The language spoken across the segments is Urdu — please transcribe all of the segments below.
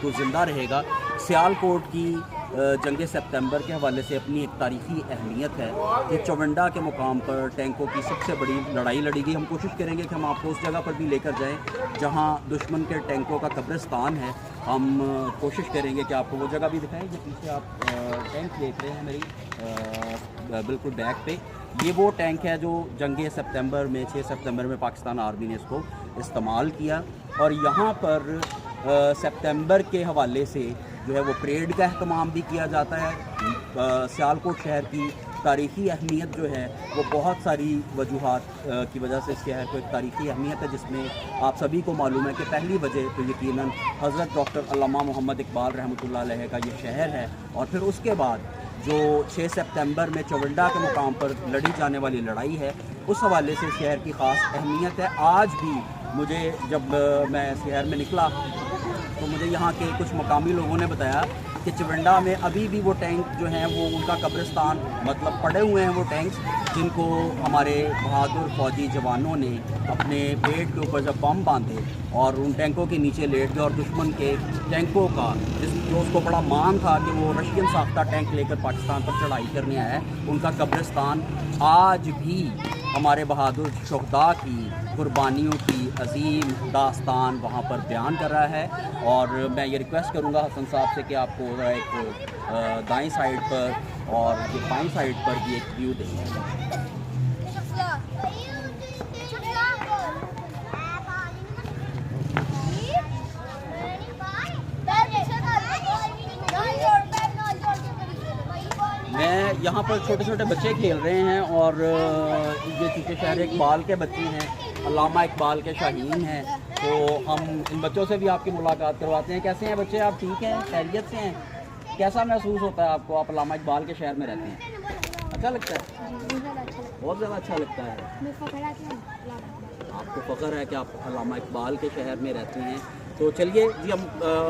تو زندہ رہے گا۔ سیالکوٹ کی جنگ سپتمبر کے حوالے سے اپنی ایک تاریخی اہمیت ہے کہ چونڈا کے مقام پر ٹینکوں کی سب سے بڑی لڑائی لڑی گئی۔ ہم کوشش کریں گے کہ ہم آپ کو اس جگہ پر بھی لے کر جائیں جہاں دشمن کے ٹینکوں کا قبرستان ہے۔ ہم کوشش کریں گے کہ آپ کو وہ جگہ بھی دکھائیں۔ جو پیچھے آپ ٹینک دیکھ رہے ہیں میری بالکل بیک پہ، یہ وہ ٹینک ہے جو جنگ سپتمبر میں 6 سپتمبر میں پاکستان آرمی نے اس کو استعمال کیا، اور یہاں پر سپتمبر کے حوالے سے جو ہے وہ پریڈ کا اہتمام بھی کیا جاتا ہے۔ سیالکوٹ شہر کی تاریخی اہمیت جو ہے وہ بہت ساری وجوہات کی وجہ سے اس شہر کو ایک تاریخی اہمیت ہے، جس میں آپ سبھی کو معلوم ہے کہ پہلی وجہ تو یقیناً حضرت ڈاکٹر علامہ محمد اقبال رحمۃ اللہ علیہ کا یہ شہر ہے، اور پھر اس کے بعد جو 6 سپتمبر میں چونڈا کے مقام پر لڑی جانے والی لڑائی ہے، اس حوالے سے شہر کی خاص اہمیت ہے۔ آج بھی مجھے جب میں شہر میں نکلا تو مجھے یہاں کے کچھ مقامی لوگوں نے بتایا کہ چونڈا میں ابھی بھی وہ ٹینک جو ہیں وہ ان کا قبرستان مطلب پڑے ہوئے ہیں، وہ ٹینکس جن کو ہمارے بہادر فوجی جوانوں نے اپنے پیٹ کے اوپر جب بم باندھے اور ان ٹینکوں کے نیچے لیٹ گئے، اور دشمن کے ٹینکوں کا جو اس کو بڑا مان تھا کہ وہ رشین ساختہ ٹینک لے کر پاکستان پر چڑھائی کرنے آیا ہے، ان کا قبرستان آج بھی ہمارے بہادر شہداء کی قربانیوں کی عظیم داستان وہاں پر بیان کر رہا ہے۔ اور میں یہ ریکویسٹ کروں گا حسن صاحب سے کہ آپ کو ایک دائیں سائڈ پر اور یہ بائیں سائڈ پر بھی ایک ویو دیں۔ میں یہاں پر چھوٹے چھوٹے بچے کھیل رہے ہیں، اور یہ چونکہ شہر اقبال کے بچے ہیں، علامہ اقبال کے شاہین ہیں، تو ہم ان بچوں سے بھی آپ کی ملاقات کرواتے ہیں۔ کیسے ہیں بچے؟ آپ ٹھیک ہیں؟ خیریت سے ہیں؟ کیسا محسوس ہوتا ہے آپ کو؟ آپ علامہ اقبال کے شہر میں رہتے ہیں، اچھا لگتا ہے؟ بہت زیادہ اچھا لگتا ہے۔ آپ کو فخر ہے کہ آپ علامہ اقبال کے شہر میں رہتے ہیں۔ تو چلیے جی، ہم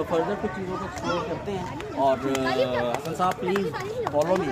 فردر کچھ چیزوں کو ایکسپلور کرتے ہیں، اور حسن صاحب پلیز فالو می۔